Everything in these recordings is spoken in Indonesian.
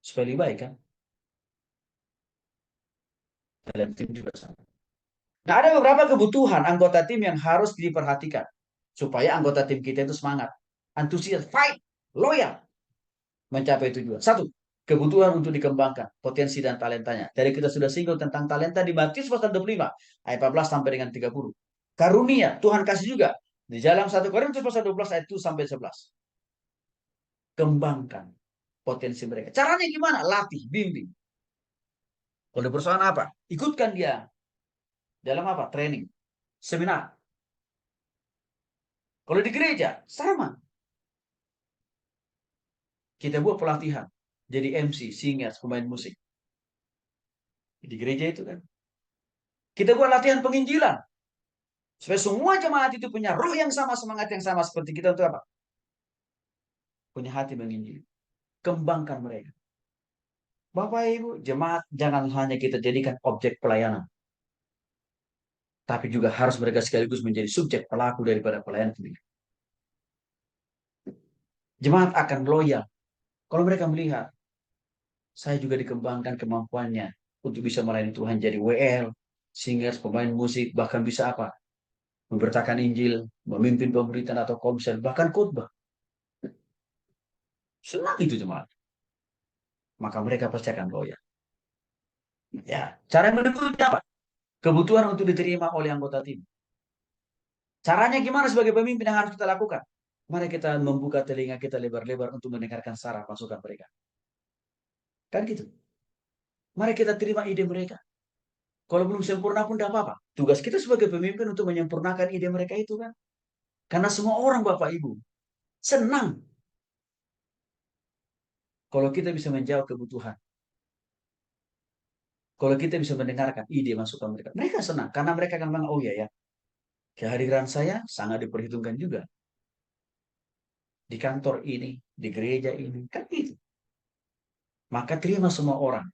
Supaya lebih baik kan? Dalam tim juga sama. Nah, ada beberapa kebutuhan anggota tim yang harus diperhatikan supaya anggota tim kita itu semangat, antusias, fight, loyal, mencapai tujuan. Satu, kebutuhan untuk dikembangkan potensi dan talentanya. Jadi kita sudah singgung tentang talenta di Matius pasal 25 ayat 14 sampai dengan 30. Karunia Tuhan kasih juga di dalam 1 Korintus pasal 12 ayat 1 sampai 11. Kembangkan potensi mereka. Caranya gimana? Latih, bimbing. Kalau di perusahaan apa? Ikutkan dia dalam apa? Training, seminar. Kalau di gereja sama. Kita buat pelatihan. Jadi MC, singers, pemain musik. Di gereja itu kan. Kita buat latihan penginjilan. Supaya semua jemaat itu punya roh yang sama, semangat yang sama. Seperti kita untuk apa? Punya hati menginjil. Kembangkan mereka. Bapak Ibu, jemaat jangan hanya kita jadikan objek pelayanan. Tapi juga harus mereka sekaligus menjadi subjek pelaku daripada pelayanan itu. Jemaat akan loyal. Kalau mereka melihat, saya juga dikembangkan kemampuannya untuk bisa melayani Tuhan jadi WL, singers, pemain musik, bahkan bisa apa? Memberitakan Injil, memimpin pemberitaan atau komsel, bahkan khotbah. Senang itu jemaat. Maka mereka pasti akan loyal. Ya, cara yang berikutnya apa? Kebutuhan untuk diterima oleh anggota tim. Caranya gimana sebagai pemimpin yang harus kita lakukan? Mari kita membuka telinga kita lebar-lebar untuk mendengarkan saran masukan mereka. Kan gitu. Mari kita terima ide mereka. Kalau belum sempurna pun tidak apa-apa. Tugas kita sebagai pemimpin untuk menyempurnakan ide mereka itu kan. Karena semua orang Bapak Ibu senang kalau kita bisa menjawab kebutuhan. Kalau kita bisa mendengarkan ide masukan mereka. Mereka senang karena mereka akan bilang, oh iya ya, kehadiran saya sangat diperhitungkan juga. Di kantor ini, di gereja ini. Kan gitu. Maka terima semua orang.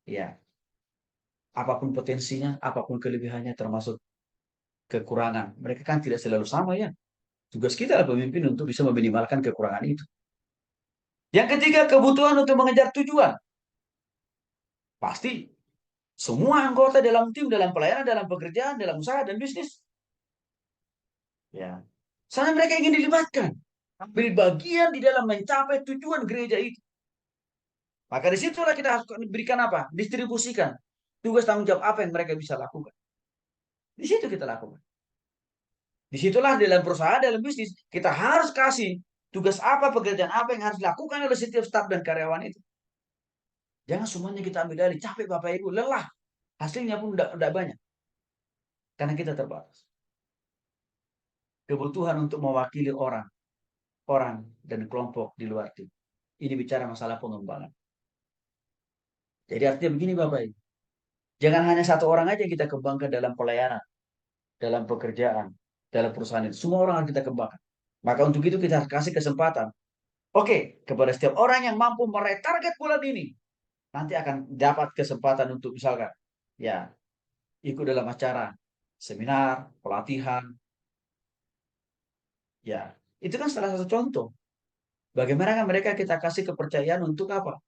Ya, apapun potensinya, apapun kelebihannya termasuk kekurangan. Mereka kan tidak selalu sama ya. Tugas kita adalah pemimpin untuk bisa meminimalkan kekurangan itu. Yang ketiga, kebutuhan untuk mengejar tujuan. Pasti semua anggota dalam tim, dalam pelayanan, dalam pekerjaan, dalam usaha dan bisnis. Ya. Sana mereka ingin dilibatkan. Ambil bagian di dalam mencapai tujuan gereja itu. Maka disitulah kita harus berikan apa? Distribusikan. Tugas tanggung jawab apa yang mereka bisa lakukan. Di situ kita lakukan. Disitulah dalam perusahaan, dalam bisnis, kita harus kasih tugas apa, pekerjaan apa yang harus dilakukan oleh setiap staf dan karyawan itu. Jangan semuanya kita ambil alih. Capek Bapak Ibu, lelah. Hasilnya pun tidak banyak. Karena kita terbatas. Kebutuhan untuk mewakili orang, orang dan kelompok di luar tim. Ini bicara masalah pengembangan. Jadi artinya begini Bapak Ibu. Jangan hanya satu orang aja yang kita kembangkan dalam pelayanan, dalam pekerjaan, dalam perusahaan itu. Semua orang harus kita kembangkan. Maka untuk itu kita harus kasih kesempatan. Oke, kepada setiap orang yang mampu meraih target bulan ini, nanti akan dapat kesempatan untuk misalkan, ya, ikut dalam acara, seminar, pelatihan, ya. Itu kan salah satu contoh. Bagaimana mereka kita kasih kepercayaan untuk apa?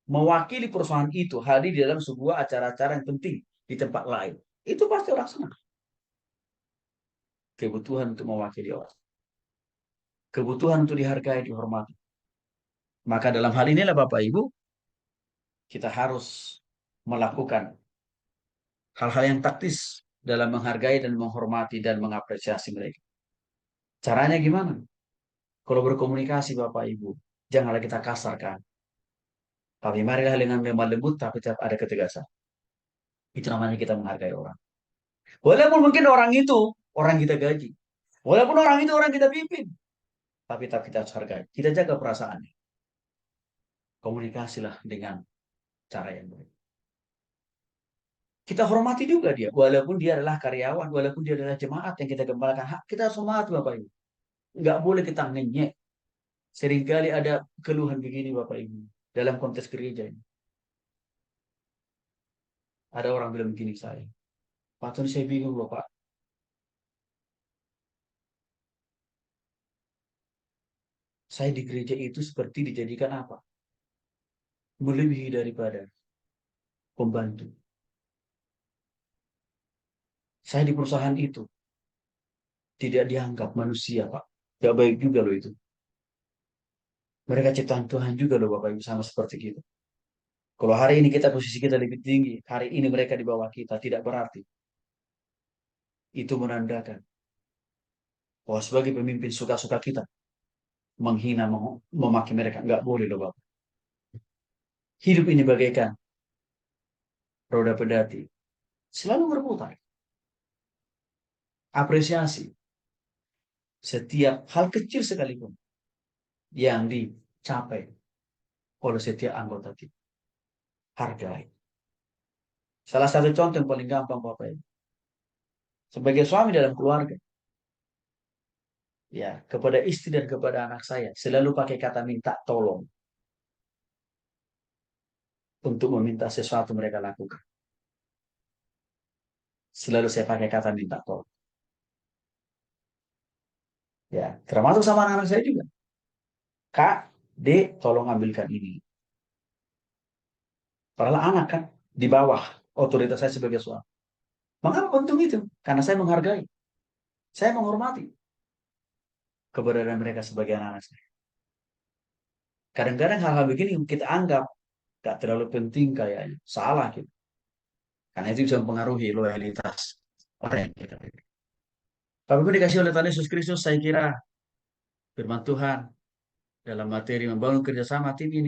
Mewakili perusahaan itu hadir di dalam sebuah acara-acara yang penting di tempat lain. Itu pasti orang senang. Kebutuhan untuk mewakili orang. Kebutuhan untuk dihargai, dihormati. Maka dalam hal inilah Bapak Ibu, kita harus melakukan hal-hal yang taktis dalam menghargai dan menghormati dan mengapresiasi mereka. Caranya gimana? Kalau berkomunikasi Bapak Ibu, janganlah kita kasarkan. Tapi marilah dengan lemah lembut tapi tetap ada ketegasan. Itu namanya kita menghargai orang. Walaupun mungkin orang itu orang kita gaji. Walaupun orang itu orang kita pimpin. Tapi tetap kita harus hargai. Kita jaga perasaannya. Komunikasilah dengan cara yang baik. Kita hormati juga dia. Walaupun dia adalah karyawan, walaupun dia adalah jemaat yang kita gembalakan. Kita harus hormati Bapak Ibu. Nggak boleh kita ngenyek. Seringkali ada keluhan begini Bapak Ibu. Dalam konteks gereja ini. Ada orang bilang begini saya. Pak Tony saya bingung loh Pak. Saya di gereja itu seperti dijadikan apa? melebihi daripada pembantu. Saya di perusahaan itu tidak dianggap manusia, Pak. Gak baik juga loh itu. Mereka ciptaan Tuhan juga loh Bapak Ibu, sama seperti kita. Kalau hari ini kita posisi kita lebih tinggi, hari ini mereka di bawah kita, tidak berarti itu menandakan bahwa sebagai pemimpin suka-suka kita menghina, memaki mereka. Nggak boleh loh Bapak. Hidup ini bagaikan roda pedati, selalu berputar. Apresiasi setiap hal kecil sekalipun yang dicapai oleh setiap anggota kita. Hargai. Salah satu contoh yang paling gampang Bapak Ibu. Sebagai suami dalam keluarga, ya kepada istri dan kepada anak saya selalu pakai kata minta tolong untuk meminta sesuatu mereka lakukan. Selalu saya pakai kata minta tolong. Ya, termasuk sama anak-anak saya juga. Kak, Dek, tolong ambilkan ini. Padahal anak kan di bawah otoritas saya sebagai suami. Mengapa penting itu? Karena saya menghargai, saya menghormati keberadaan mereka sebagai anak-anak saya. Kadang-kadang hal-hal begini yang kita anggap gak terlalu penting kayaknya. Salah gitu. Karena itu bisa mempengaruhi loyalitas orang yang kita pilih. Tapi pun dikasih oleh Tuhan Yesus Kristus, saya kira firman Tuhan dalam materi membangun kerjasama tim ini